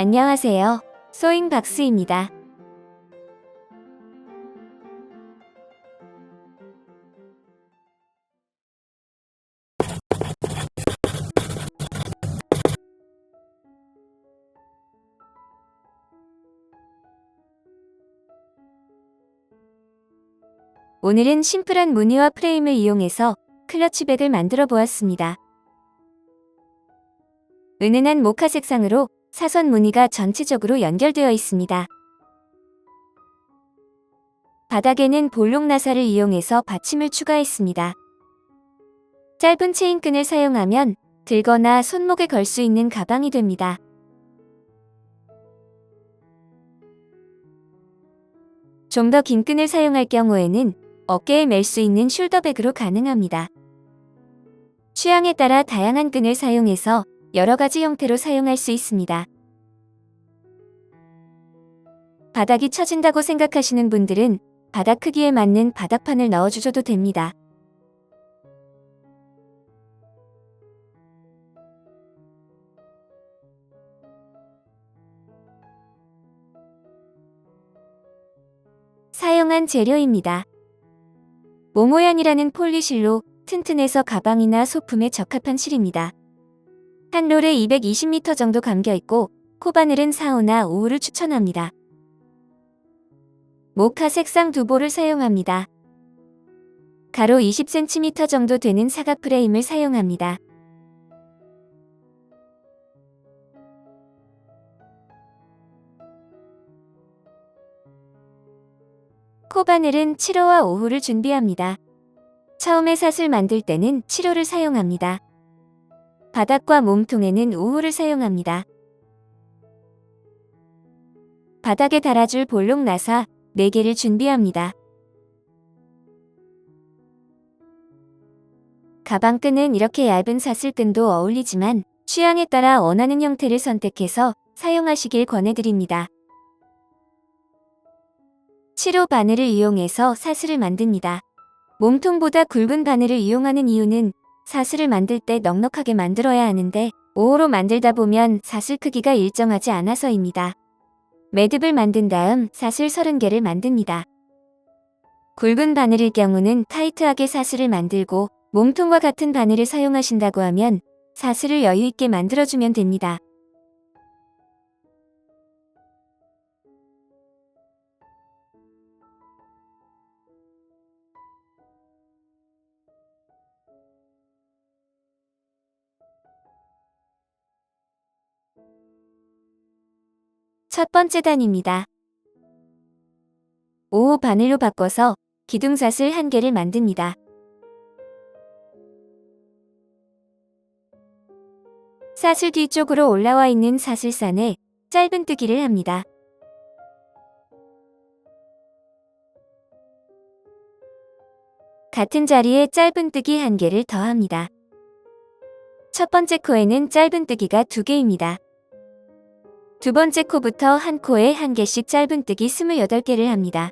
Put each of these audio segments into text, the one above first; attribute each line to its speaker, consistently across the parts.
Speaker 1: 안녕하세요. 소잉박스입니다. 오늘은 심플한 무늬와 프레임을 이용해서 클러치백을 만들어 보았습니다. 은은한 모카 색상으로 사선 무늬가 전체적으로 연결되어 있습니다. 바닥에는 볼록 나사를 이용해서 받침을 추가했습니다. 짧은 체인끈을 사용하면 들거나 손목에 걸 수 있는 가방이 됩니다. 좀 더 긴 끈을 사용할 경우에는 어깨에 멜 수 있는 숄더백으로 가능합니다. 취향에 따라 다양한 끈을 사용해서 여러 가지 형태로 사용할 수 있습니다. 바닥이 처진다고 생각하시는 분들은 바닥 크기에 맞는 바닥판을 넣어주셔도 됩니다. 사용한 재료입니다. 모모얀이라는 폴리실로 튼튼해서 가방이나 소품에 적합한 실입니다. 한 롤에 220m 정도 감겨있고 코바늘은 4호나 5호를 추천합니다. 모카 색상 두 볼을 사용합니다. 가로 20cm 정도 되는 사각 프레임을 사용합니다. 코바늘은 7호와 5호를 준비합니다. 처음에 삿을 만들 때는 7호를 사용합니다. 바닥과 몸통에는 5호를 사용합니다. 바닥에 달아줄 볼록 나사 4개를 준비합니다. 가방끈은 이렇게 얇은 사슬끈도 어울리지만 취향에 따라 원하는 형태를 선택해서 사용하시길 권해드립니다. 7호 바늘을 이용해서 사슬을 만듭니다. 몸통보다 굵은 바늘을 이용하는 이유는 사슬을 만들 때 넉넉하게 만들어야 하는데 5호로 만들다 보면 사슬 크기가 일정하지 않아서입니다. 매듭을 만든 다음 사슬 30개를 만듭니다. 굵은 바늘일 경우는 타이트하게 사슬을 만들고 몸통과 같은 바늘을 사용하신다고 하면 사슬을 여유있게 만들어주면 됩니다. 첫 번째 단입니다. 5호 바늘로 바꿔서 기둥사슬 1개를 만듭니다. 사슬 뒤쪽으로 올라와 있는 사슬선에 짧은뜨기를 합니다. 같은 자리에 짧은뜨기 1개를 더합니다. 첫 번째 코에는 짧은뜨기가 2개입니다. 두 번째 코부터 한 코에 1개씩 짧은뜨기 28개를 합니다.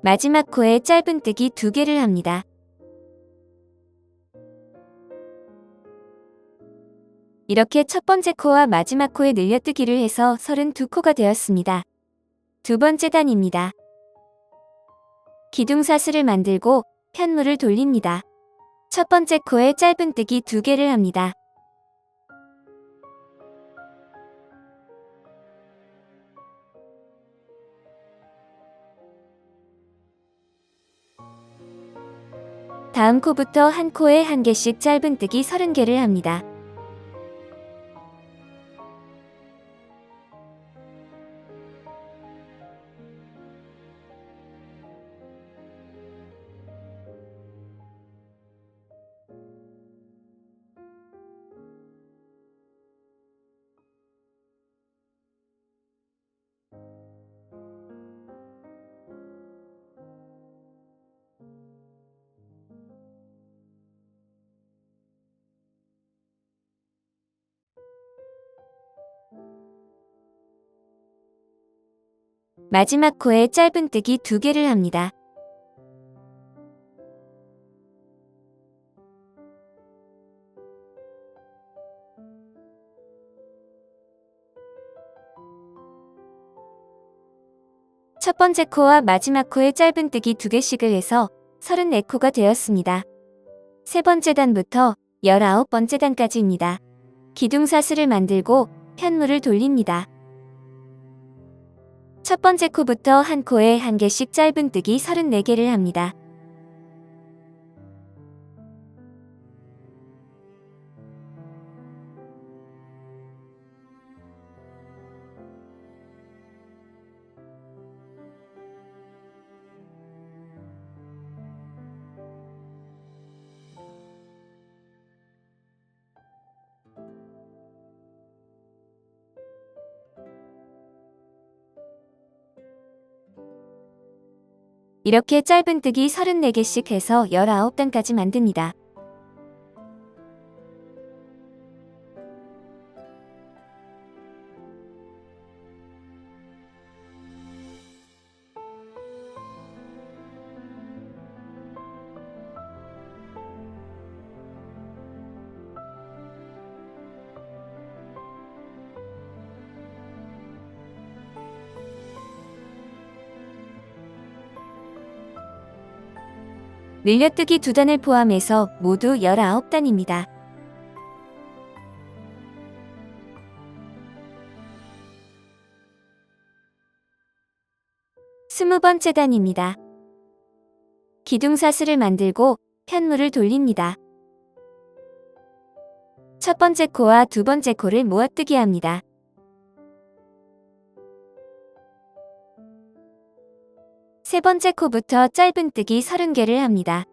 Speaker 1: 마지막 코에 짧은뜨기 2개를 합니다. 이렇게 첫 번째 코와 마지막 코에 늘려뜨기를 해서 32코가 되었습니다. 두 번째 단입니다. 기둥사슬을 만들고 편물을 돌립니다. 첫 번째 코에 짧은뜨기 2개를 합니다. 다음 코부터 한 코에 1개씩 짧은뜨기 30개를 합니다. 마지막 코에 짧은뜨기 2개를 합니다. 첫 번째 코와 마지막 코에 짧은뜨기 2개씩을 해서 34코가 되었습니다. 세 번째 단부터 19번째 단까지입니다. 기둥사슬을 만들고 편물을 돌립니다. 첫 번째 코부터 한 코에 1개씩 짧은뜨기 34개를 합니다. 이렇게 짧은뜨기 34개씩 해서 19단까지 만듭니다. 늘려뜨기 2단을 포함해서 모두 19단입니다. 스무 번째 단입니다. 기둥사슬을 만들고 편물을 돌립니다. 첫 번째 코와 두 번째 코를 모아뜨기 합니다. 세 번째 코부터 짧은뜨기 30개를 합니다.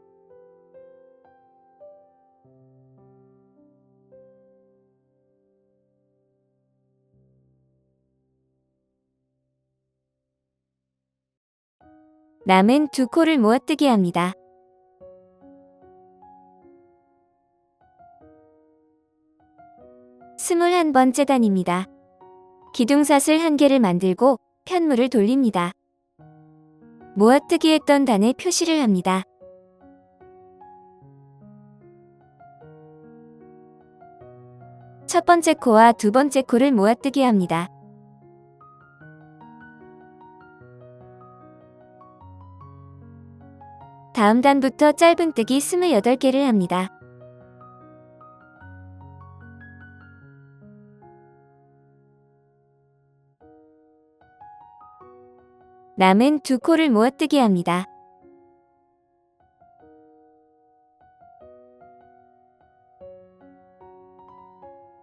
Speaker 1: 남은 2코를 모아뜨기 합니다. 스물한 번째 단입니다. 기둥사슬 1개를 만들고 편물을 돌립니다. 모아뜨기 했던 단에 표시를 합니다. 첫 번째 코와 두 번째 코를 모아뜨기 합니다. 다음 단부터 짧은뜨기 28개를 합니다. 남은 2코를 모아뜨기 합니다.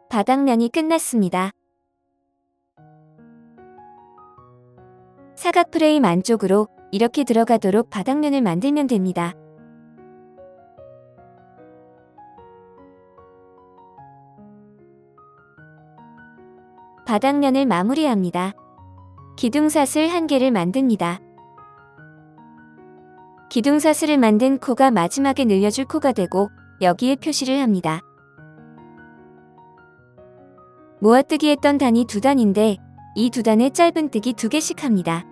Speaker 1: 바닥면이 끝났습니다. 사각 프레임 안쪽으로 이렇게 들어가도록 바닥면을 만들면 됩니다. 바닥면을 마무리합니다. 기둥사슬 1개를 만듭니다. 기둥사슬을 만든 코가 마지막에 늘려줄 코가 되고 여기에 표시를 합니다. 모아뜨기 했던 단이 2단인데 이 2단에 짧은뜨기 2개씩 합니다.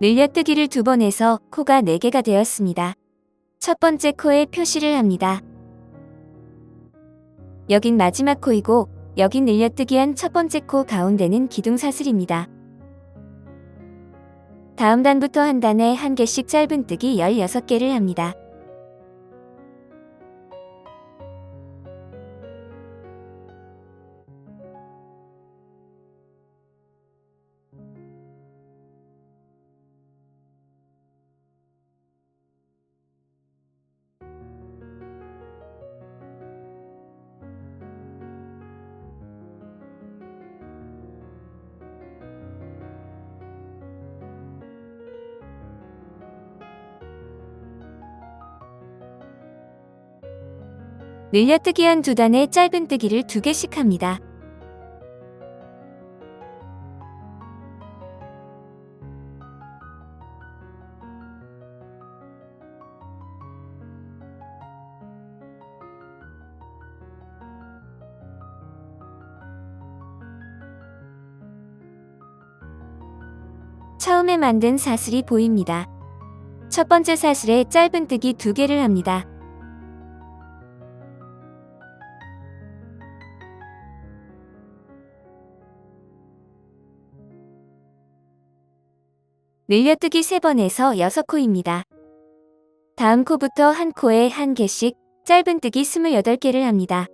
Speaker 1: 늘려뜨기를 2번 해서 코가 4개가 되었습니다. 첫 번째 코에 표시를 합니다. 여긴 마지막 코이고 여긴 늘려뜨기한 첫 번째 코 가운데는 기둥사슬입니다. 다음 단부터 한 단에 1개씩 짧은뜨기 16개를 합니다. 늘려뜨기 한 2단에 짧은뜨기를 2개씩 합니다. 처음에 만든 사슬이 보입니다. 첫 번째 사슬에 짧은뜨기 2개를 합니다. 늘려뜨기 3번에서 6코입니다. 다음 코부터 한 코에 1개씩 짧은뜨기 28개를 합니다.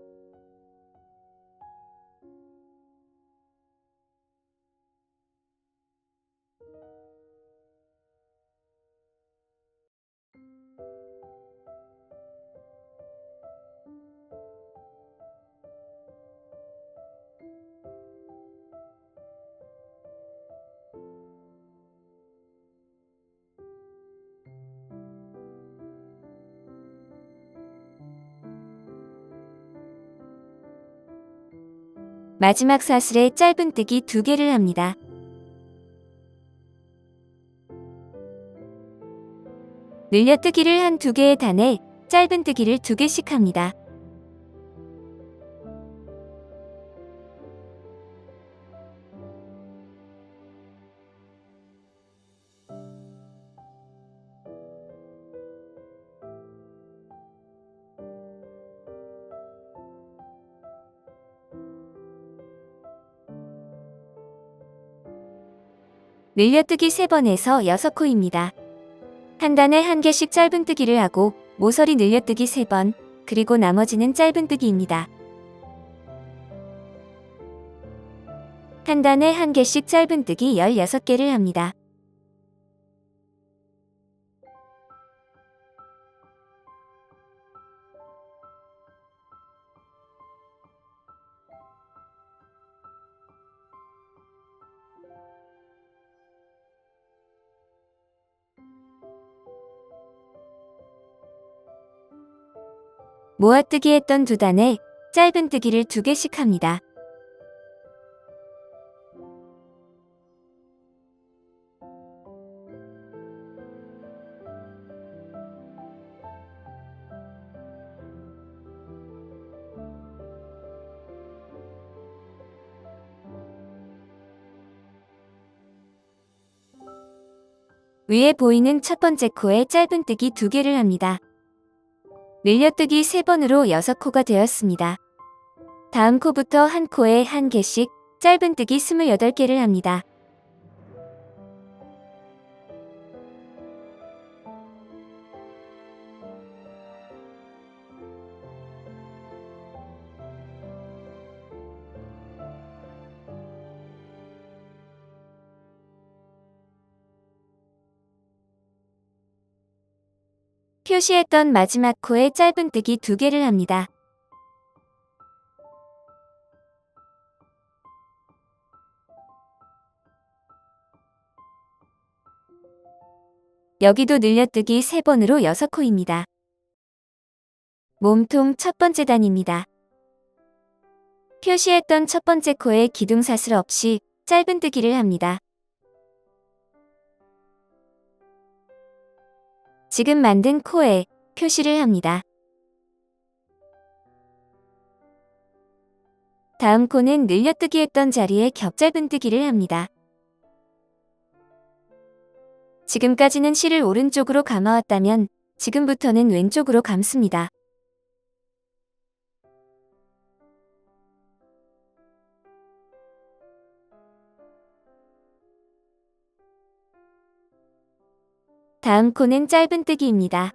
Speaker 1: 마지막 사슬에 짧은뜨기 2개를 합니다. 늘려뜨기를 한 2개의 단에 짧은뜨기를 2개씩 합니다. 늘려뜨기 3번에서 6코입니다. 한 단에 1개씩 짧은뜨기를 하고 모서리 늘려뜨기 3번, 그리고 나머지는 짧은뜨기입니다. 한 단에 1개씩 짧은뜨기 16개를 합니다. 모아뜨기 했던 2단에 짧은뜨기를 2개씩 합니다. 위에 보이는 첫 번째 코에 짧은뜨기 2개를 합니다. 늘려뜨기 3번으로 6코가 되었습니다. 다음 코부터 한 코에 1개씩 짧은뜨기 28개를 합니다. 표시했던 마지막 코에 짧은뜨기 2개를 합니다. 여기도 늘려뜨기 3번으로 6코입니다. 몸통 첫 번째 단입니다. 표시했던 첫 번째 코에 기둥사슬 없이 짧은뜨기를 합니다. 지금 만든 코에 표시를 합니다. 다음 코는 늘려뜨기 했던 자리에 겹짧은뜨기를 합니다. 지금까지는 실을 오른쪽으로 감아왔다면 지금부터는 왼쪽으로 감습니다. 다음 코는 짧은뜨기입니다.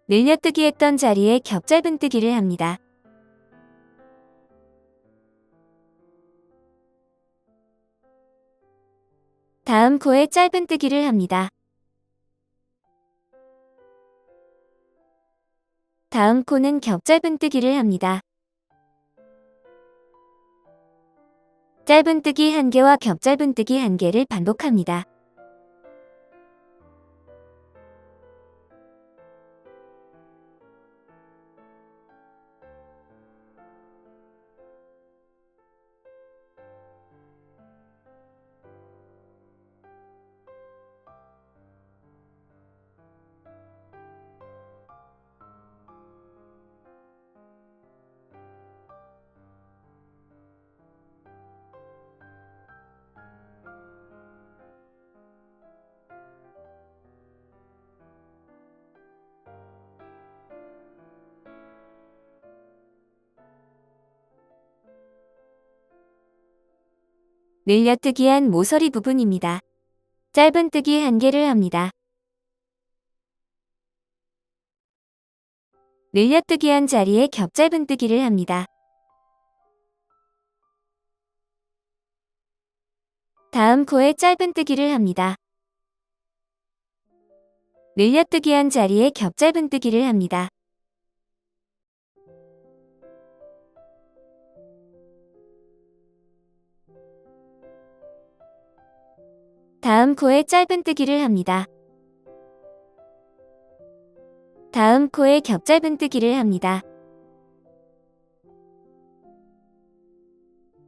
Speaker 1: 늘려뜨기 했던 자리에 겹짧은뜨기를 합니다. 다음 코에 짧은뜨기를 합니다. 다음 코는 겹짧은뜨기를 합니다. 짧은뜨기 1개와 겹짧은뜨기 1개를 반복합니다. 늘려뜨기한 모서리 부분입니다. 짧은뜨기 1개를 합니다. 늘려뜨기한 자리에 겹짧은뜨기를 합니다. 다음 코에 짧은뜨기를 합니다. 늘려뜨기한 자리에 겹짧은뜨기를 합니다. 다음 코에 짧은뜨기를 합니다. 다음 코에 겹짧은뜨기를 합니다.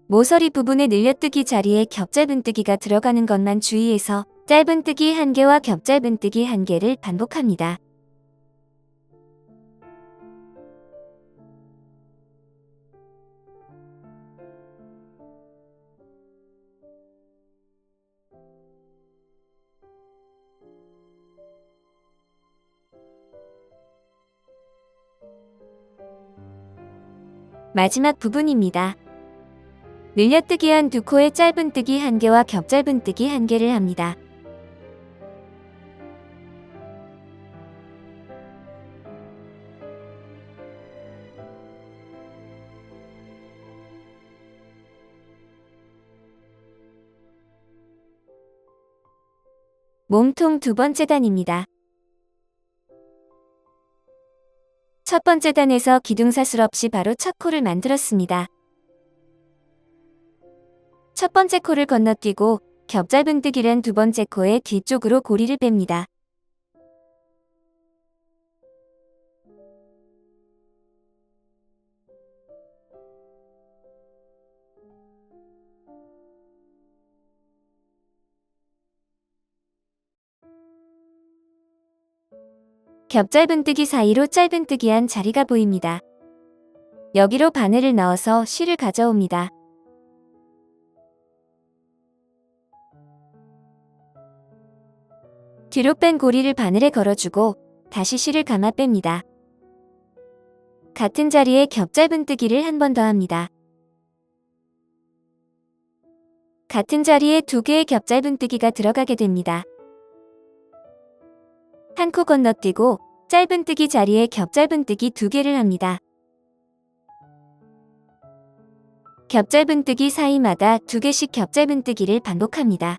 Speaker 1: 모서리 부분의 늘려뜨기 자리에 겹짧은뜨기가 들어가는 것만 주의해서 짧은뜨기 1개와 겹짧은뜨기 1개를 반복합니다. 마지막 부분입니다. 늘려뜨기한 2코에 짧은뜨기 1개와 겹짧은뜨기 1개를 합니다. 몸통 2번째 단입니다. 첫 번째 단에서 기둥사슬 없이 바로 첫 코를 만들었습니다. 첫 번째 코를 건너뛰고 겹짧은뜨기란 2번째 코의 뒤쪽으로 고리를 뺍니다. 겹짧은뜨기 사이로 짧은뜨기한 자리가 보입니다. 여기로 바늘을 넣어서 실을 가져옵니다. 뒤로 뺀 고리를 바늘에 걸어주고 다시 실을 감아 뺍니다. 같은 자리에 겹짧은뜨기를 한 번 더 합니다. 같은 자리에 2개의 겹짧은뜨기가 들어가게 됩니다. 한 코 건너뛰고 짧은뜨기 자리에 겹짧은뜨기 2개를 합니다. 겹짧은뜨기 사이마다 2개씩 겹짧은뜨기를 반복합니다.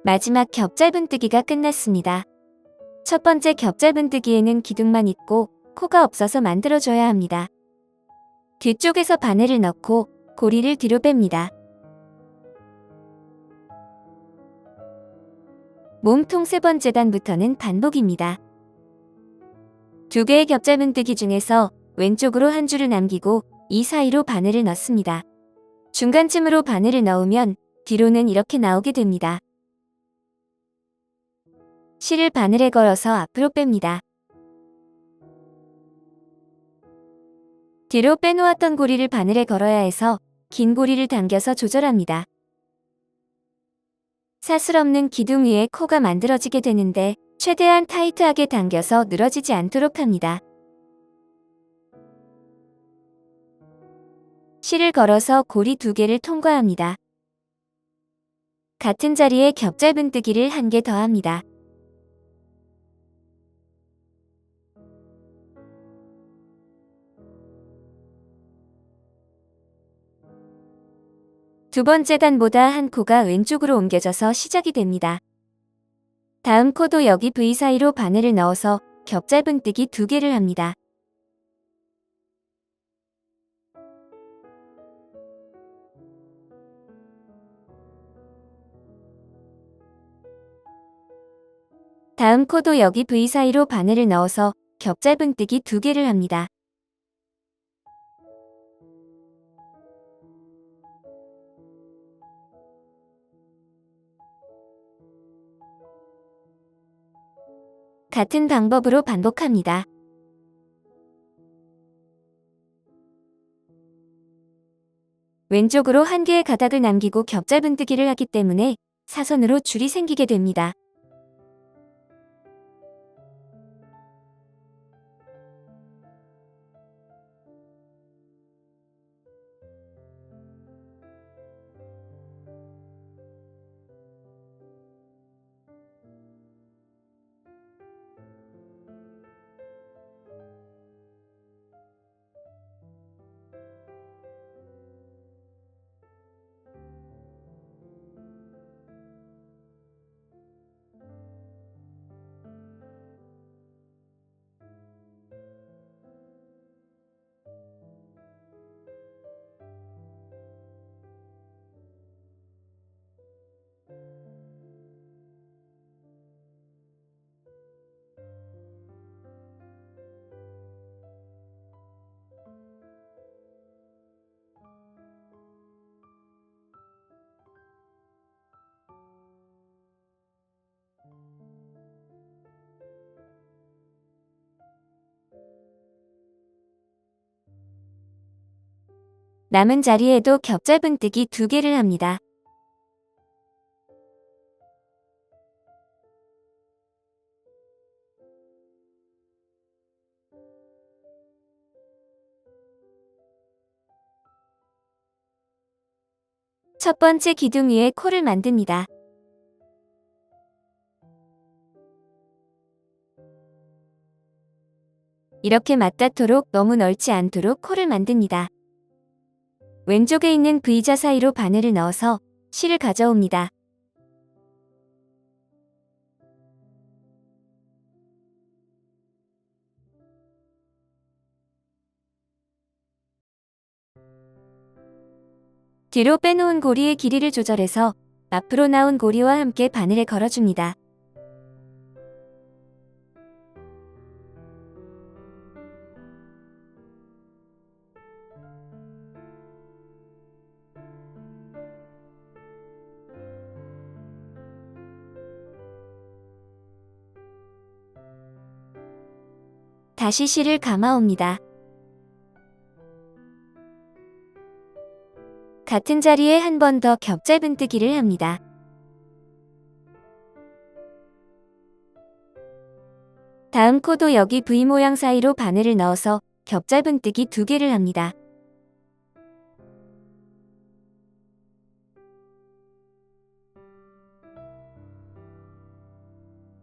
Speaker 1: 마지막 겹짧은뜨기가 끝났습니다. 첫 번째 겹짧은뜨기에는 기둥만 있고 코가 없어서 만들어줘야 합니다. 뒤쪽에서 바늘을 넣고 고리를 뒤로 뺍니다. 몸통 3번째 단부터는 반복입니다. 2개의 겹짧은뜨기 중에서 왼쪽으로 한 줄을 남기고 이 사이로 바늘을 넣습니다. 중간쯤으로 바늘을 넣으면 뒤로는 이렇게 나오게 됩니다. 실을 바늘에 걸어서 앞으로 뺍니다. 뒤로 빼놓았던 고리를 바늘에 걸어야 해서 긴 고리를 당겨서 조절합니다. 사슬 없는 기둥 위에 코가 만들어지게 되는데 최대한 타이트하게 당겨서 늘어지지 않도록 합니다. 실을 걸어서 고리 2개를 통과합니다. 같은 자리에 겹짧은뜨기를 1개 더 합니다. 두 번째 단보다 한 코가 왼쪽으로 옮겨져서 시작이 됩니다. 다음 코도 여기 V 사이로 바늘을 넣어서 겹짧은뜨기 2개를 합니다. 다음 코도 여기 V 사이로 바늘을 넣어서 겹짧은뜨기 2개를 합니다. 같은 방법으로 반복합니다. 왼쪽으로 한 개의 가닥을 남기고 겹잡은뜨기를 하기 때문에 사선으로 줄이 생기게 됩니다. 남은 자리에도 겹잡은뜨기 2개를 합니다. 첫 번째 기둥 위에 코를 만듭니다. 이렇게 맞닿도록 너무 넓지 않도록 코를 만듭니다. 왼쪽에 있는 V자 사이로 바늘을 넣어서 실을 가져옵니다. 뒤로 빼놓은 고리의 길이를 조절해서 앞으로 나온 고리와 함께 바늘에 걸어줍니다. 다시 실을 감아옵니다. 같은 자리에 한 번 더 겹잡은뜨기를 합니다. 다음 코도 여기 V 모양 사이로 바늘을 넣어서 겹잡은뜨기 2개를 합니다.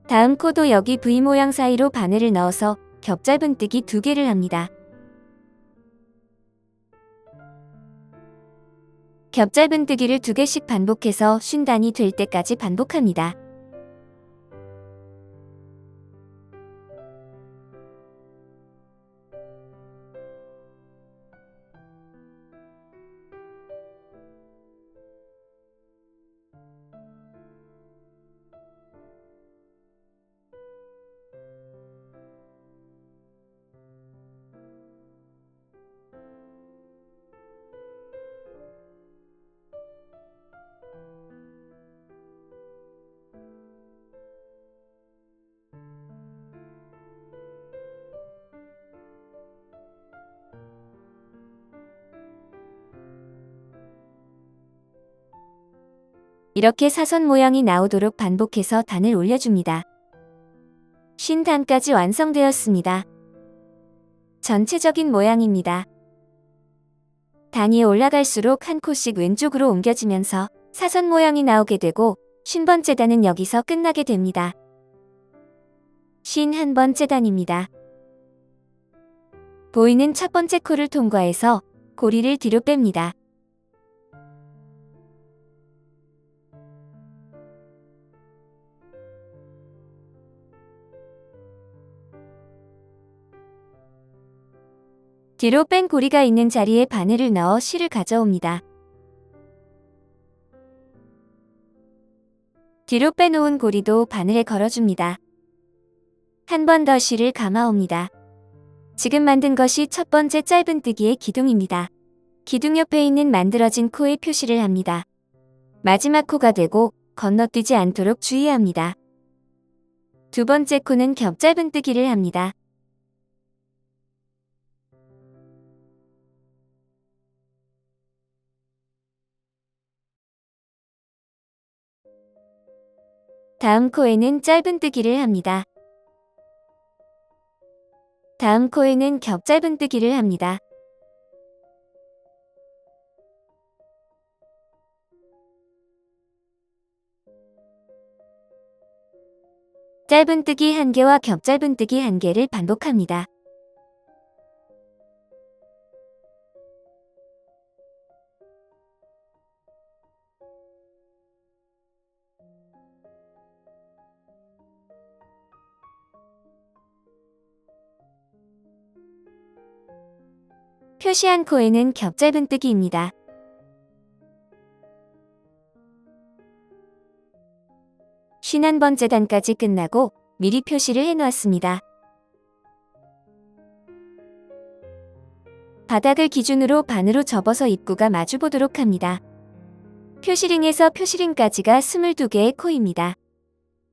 Speaker 1: 다음 코도 여기 V 모양 사이로 바늘을 넣어서 겹잡은뜨기 2개를 합니다. 겹잡은뜨기를 2개씩 반복해서 50단이 될 때까지 반복합니다. 이렇게 사선 모양이 나오도록 반복해서 단을 올려줍니다. 50단까지 완성되었습니다. 전체적인 모양입니다. 단이 올라갈수록 한 코씩 왼쪽으로 옮겨지면서 사선 모양이 나오게 되고 50번째 단은 여기서 끝나게 됩니다. 51번째 단입니다. 보이는 첫 번째 코를 통과해서 고리를 뒤로 뺍니다. 뒤로 뺀 고리가 있는 자리에 바늘을 넣어 실을 가져옵니다. 뒤로 빼놓은 고리도 바늘에 걸어줍니다. 한 번 더 실을 감아옵니다. 지금 만든 것이 첫 번째 짧은뜨기의 기둥입니다. 기둥 옆에 있는 만들어진 코에 표시를 합니다. 마지막 코가 되고 건너뛰지 않도록 주의합니다. 두 번째 코는 겹 짧은뜨기를 합니다. 다음 코에는 짧은뜨기를 합니다. 다음 코에는 겹 짧은뜨기를 합니다. 짧은뜨기 1개와 겹 짧은뜨기 1개를 반복합니다. 표시한 코에는 겹 짧은뜨기입니다. 51번째 단까지 끝나고 미리 표시를 해놓았습니다. 바닥을 기준으로 반으로 접어서 입구가 마주보도록 합니다. 표시링에서 표시링까지가 22개의 코입니다.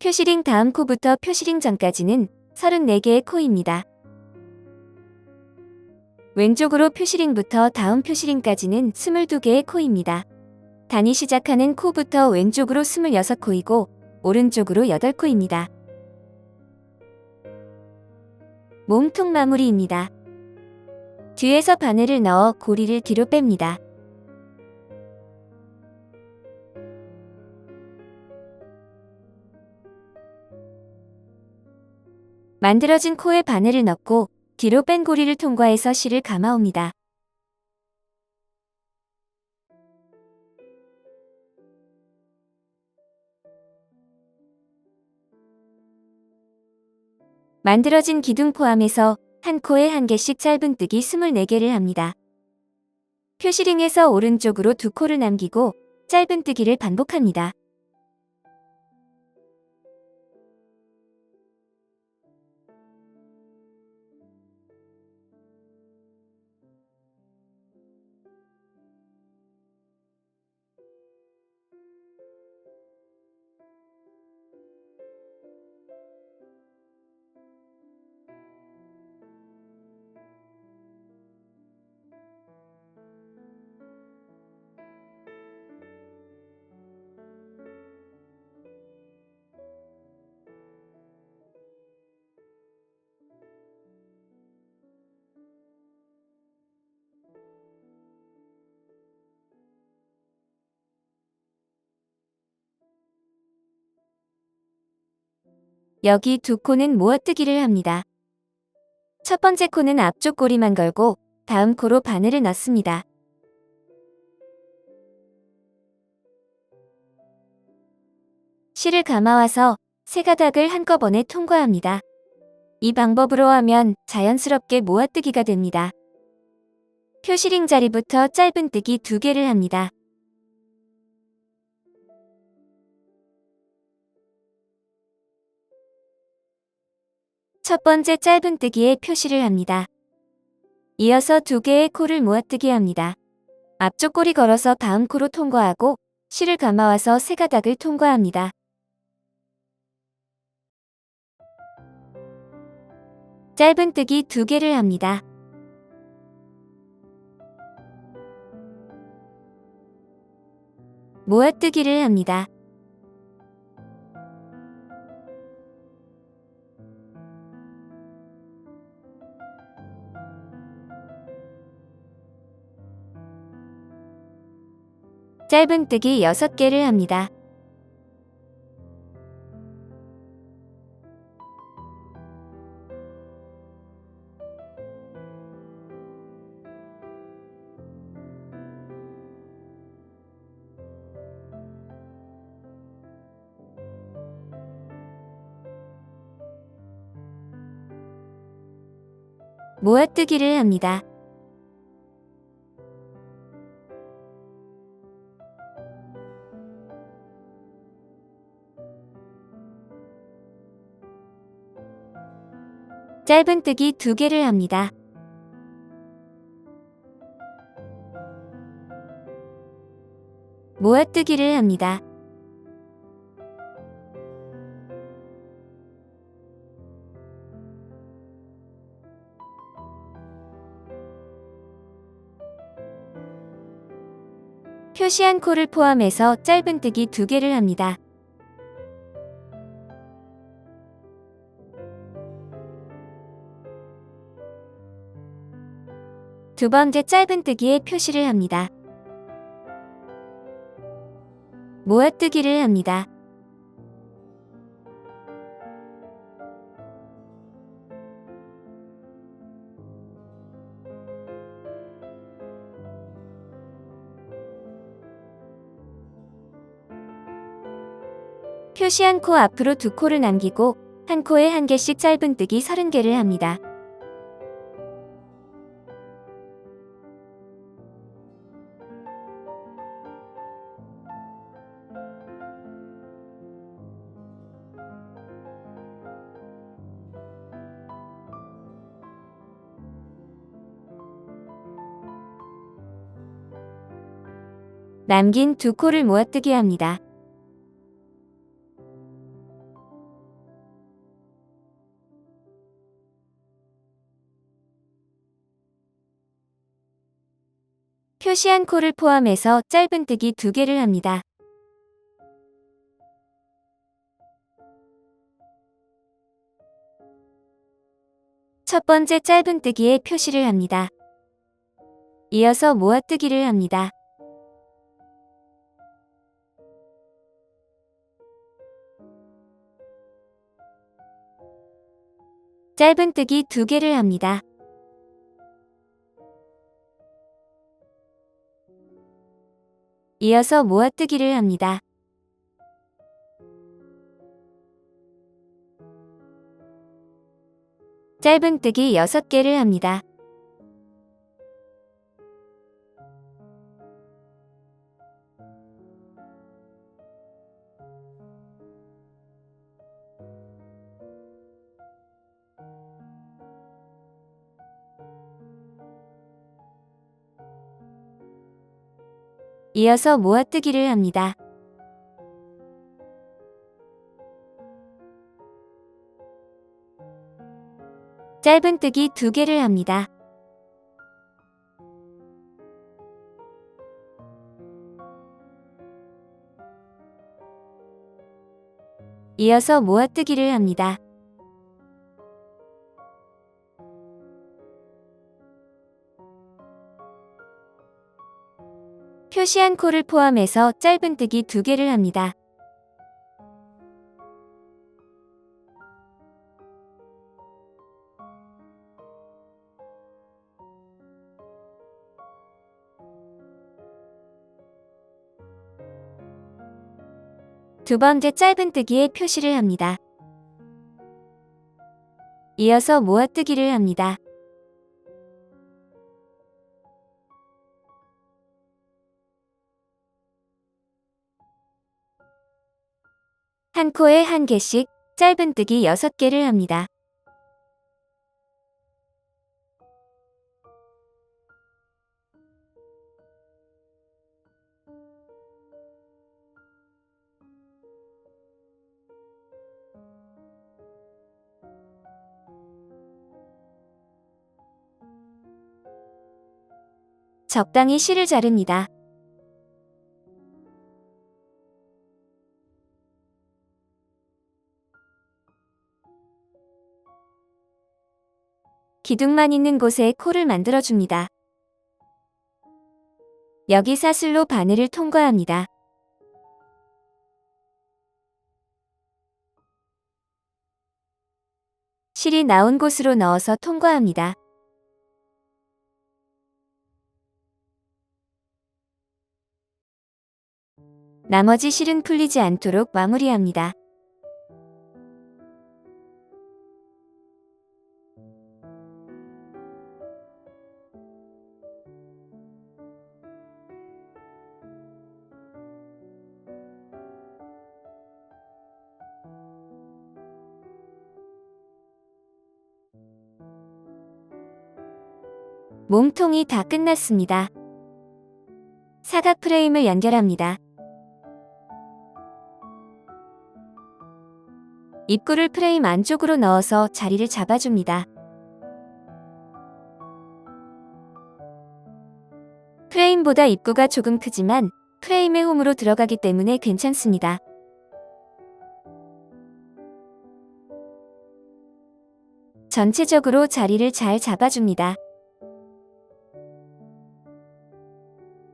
Speaker 1: 표시링 다음 코부터 표시링 전까지는 34개의 코입니다. 왼쪽으로 표시링부터 다음 표시링까지는 22개의 코입니다. 단이 시작하는 코부터 왼쪽으로 26코이고 오른쪽으로 8코입니다. 몸통 마무리입니다. 뒤에서 바늘을 넣어 고리를 뒤로 뺍니다. 만들어진 코에 바늘을 넣고 뒤로 뺀 고리를 통과해서 실을 감아옵니다. 만들어진 기둥 포함해서 한 코에 1개씩 짧은뜨기 24개를 합니다. 표시링에서 오른쪽으로 2코를 남기고 짧은뜨기를 반복합니다. 여기 2코는 모아뜨기를 합니다. 첫 번째 코는 앞쪽 고리만 걸고 다음 코로 바늘을 넣습니다. 실을 감아와서 세 가닥을 한꺼번에 통과합니다. 이 방법으로 하면 자연스럽게 모아뜨기가 됩니다. 표시링 자리부터 짧은뜨기 2개를 합니다. 첫 번째 짧은뜨기에 표시를 합니다. 이어서 2개의 코를 모아뜨기 합니다. 앞쪽 고리 걸어서 다음 코로 통과하고 실을 감아와서 세 가닥을 통과합니다. 짧은뜨기 2개를 합니다. 모아뜨기를 합니다. 짧은뜨기 6개를 합니다. 모아뜨기를 합니다. 짧은뜨기 2개를 합니다. 모아뜨기를 합니다. 표시한 코를 포함해서 짧은뜨기 2개를 합니다. 두 번째 짧은뜨기에 표시를 합니다. 모아뜨기를 합니다. 표시한 코 앞으로 2코를 남기고 한 코에 1개씩 짧은뜨기 30개를 합니다. 남긴 2코를 모아뜨기 합니다. 표시한 코를 포함해서 짧은뜨기 2개를 합니다. 첫 번째 짧은뜨기에 표시를 합니다. 이어서 모아뜨기를 합니다. 짧은뜨기 2개를 합니다. 이어서 모아뜨기를 합니다. 짧은뜨기 6개를 합니다. 이어서 모아뜨기를 합니다. 짧은뜨기 2개를 합니다. 이어서 모아뜨기를 합니다. 표시한 코를 포함해서 짧은뜨기 2개를 합니다. 두 번째 짧은뜨기에 표시를 합니다. 이어서 모아뜨기를 합니다. 한 코에 1개씩 짧은뜨기 6개를 합니다. 적당히 실을 자릅니다. 기둥만 있는 곳에 코를 만들어줍니다. 여기 사슬로 바늘을 통과합니다. 실이 나온 곳으로 넣어서 통과합니다. 나머지 실은 풀리지 않도록 마무리합니다. 몸통이 다 끝났습니다. 사각 프레임을 연결합니다. 입구를 프레임 안쪽으로 넣어서 자리를 잡아줍니다. 프레임보다 입구가 조금 크지만 프레임의 홈으로 들어가기 때문에 괜찮습니다. 전체적으로 자리를 잘 잡아줍니다.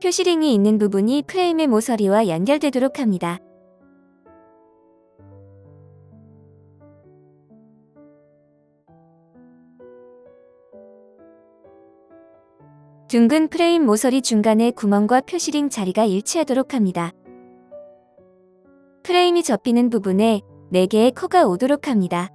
Speaker 1: 표시링이 있는 부분이 프레임의 모서리와 연결되도록 합니다. 둥근 프레임 모서리 중간에 구멍과 표시링 자리가 일치하도록 합니다. 프레임이 접히는 부분에 4개의 코가 오도록 합니다.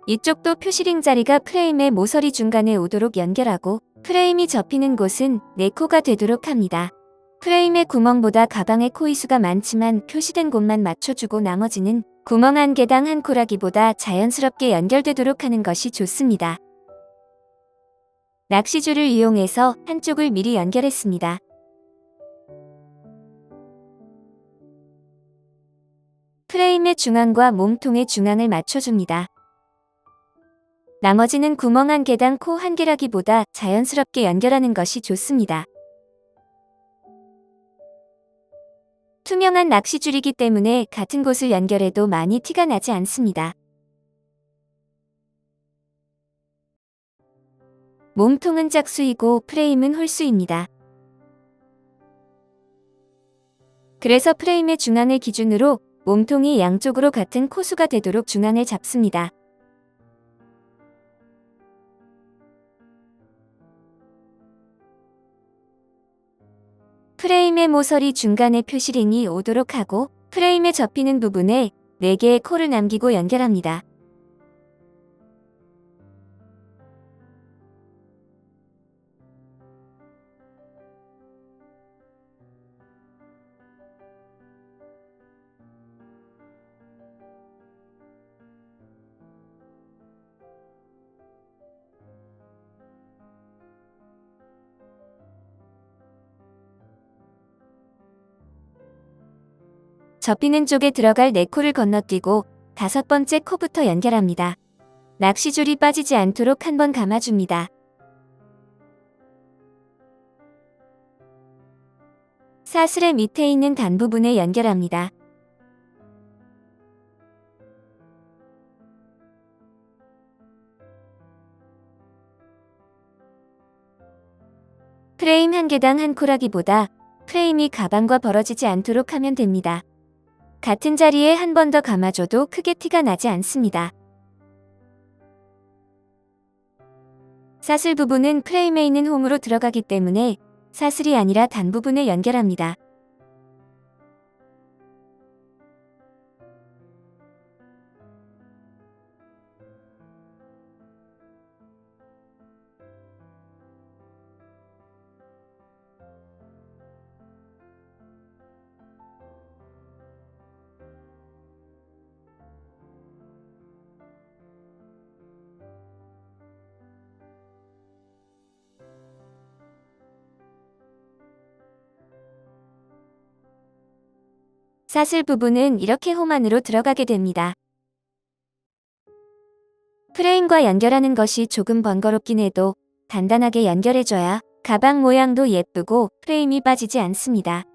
Speaker 1: 이쪽도 표시링 자리가 프레임의 모서리 중간에 오도록 연결하고 프레임이 접히는 곳은 4코가 되도록 합니다. 프레임의 구멍보다 가방의 코이수가 많지만 표시된 곳만 맞춰주고 나머지는 구멍 1개당 1코라기보다 자연스럽게 연결되도록 하는 것이 좋습니다. 낚시줄을 이용해서 한쪽을 미리 연결했습니다. 프레임의 중앙과 몸통의 중앙을 맞춰줍니다. 나머지는 구멍 1개당 코 1개라기보다 자연스럽게 연결하는 것이 좋습니다. 투명한 낚시줄이기 때문에 같은 곳을 연결해도 많이 티가 나지 않습니다. 몸통은 짝수이고 프레임은 홀수입니다. 그래서 프레임의 중앙을 기준으로 몸통이 양쪽으로 같은 코수가 되도록 중앙을 잡습니다. 프레임의 모서리 중간에 표시링이 오도록 하고 프레임에 접히는 부분에 4개의 코를 남기고 연결합니다. 접히는 쪽에 들어갈 4코를 건너뛰고 5번째 코부터 연결합니다. 낚시줄이 빠지지 않도록 한번 감아줍니다. 사슬의 밑에 있는 단 부분에 연결합니다. 프레임 1개당 1코라기보다 프레임이 가방과 벌어지지 않도록 하면 됩니다. 같은 자리에 한 번 더 감아줘도 크게 티가 나지 않습니다. 사슬 부분은 프레임에 있는 홈으로 들어가기 때문에 사슬이 아니라 단 부분에 연결합니다. 사슬 부분은 이렇게 홈 안으로 들어가게 됩니다. 프레임과 연결하는 것이 조금 번거롭긴 해도 단단하게 연결해줘야 가방 모양도 예쁘고 프레임이 빠지지 않습니다.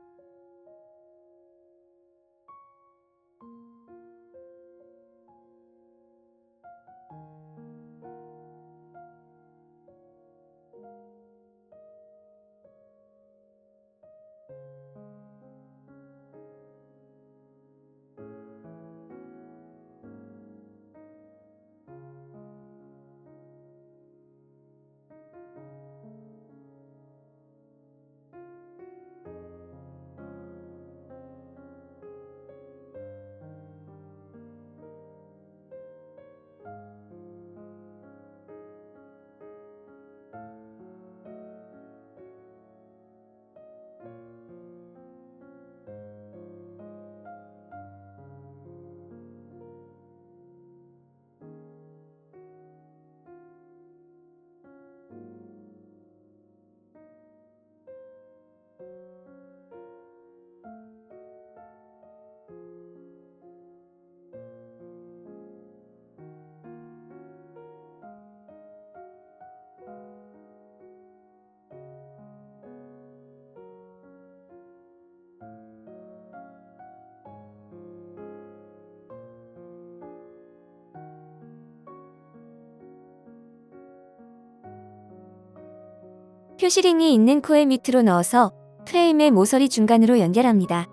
Speaker 1: 표시링이 있는 코일 밑으로 넣어서 프레임의 모서리 중간으로 연결합니다.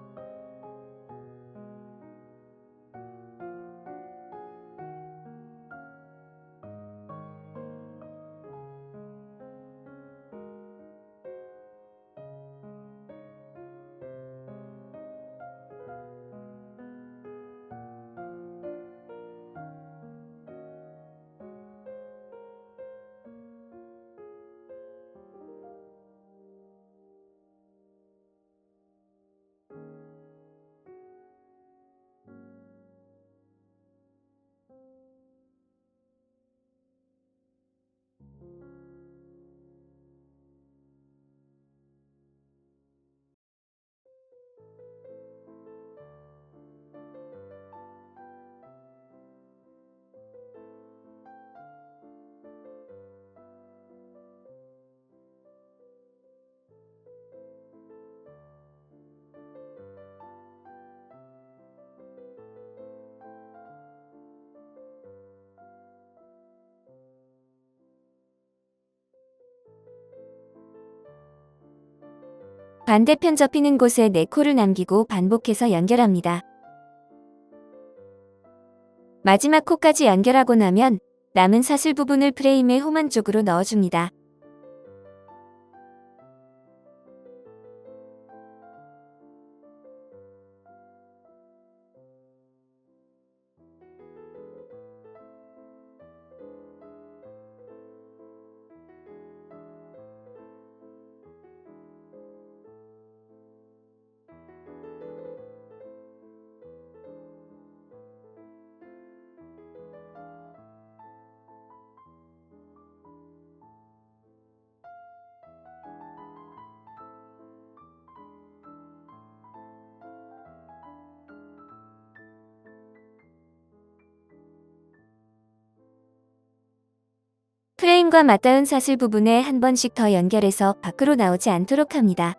Speaker 1: 반대편 접히는 곳에 4코를 남기고 반복해서 연결합니다. 마지막 코까지 연결하고 나면 남은 사슬 부분을 프레임의 홈 안쪽으로 넣어줍니다. 프레임과 맞닿은 사슬 부분에 한 번씩 더 연결해서 밖으로 나오지 않도록 합니다.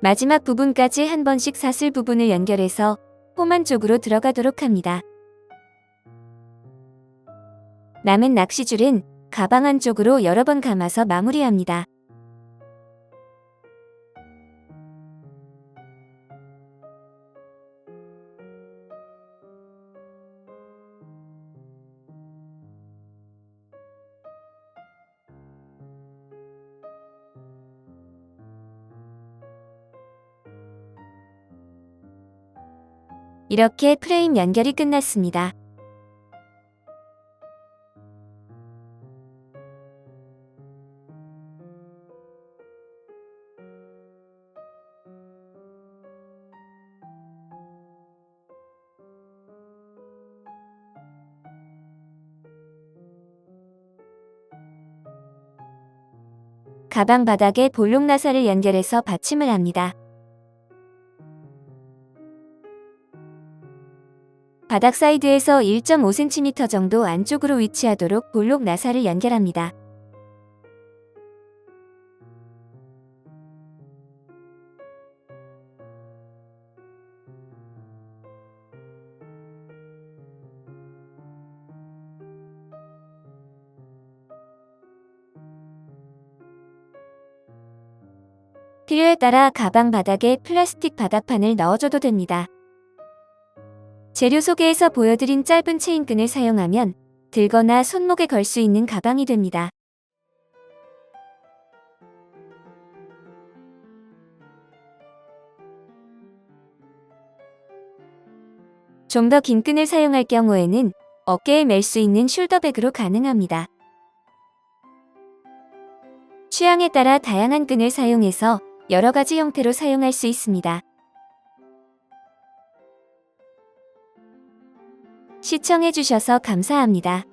Speaker 1: 마지막 부분까지 한 번씩 사슬 부분을 연결해서 홈 안쪽으로 들어가도록 합니다. 남은 낚시줄은 가방 안쪽으로 여러 번 감아서 마무리합니다. 이렇게 프레임 연결이 끝났습니다. 가방 바닥에 볼록 나사를 연결해서 받침을 합니다. 바닥 사이드에서 1.5cm 정도 안쪽으로 위치하도록 볼록 나사를 연결합니다. 필요에 따라 가방 바닥에 플라스틱 바닥판을 넣어줘도 됩니다. 재료 소개에서 보여드린 짧은 체인끈을 사용하면 들거나 손목에 걸 수 있는 가방이 됩니다. 좀 더 긴 끈을 사용할 경우에는 어깨에 멜 수 있는 숄더백으로 가능합니다. 취향에 따라 다양한 끈을 사용해서 여러 가지 형태로 사용할 수 있습니다. 시청해주셔서 감사합니다.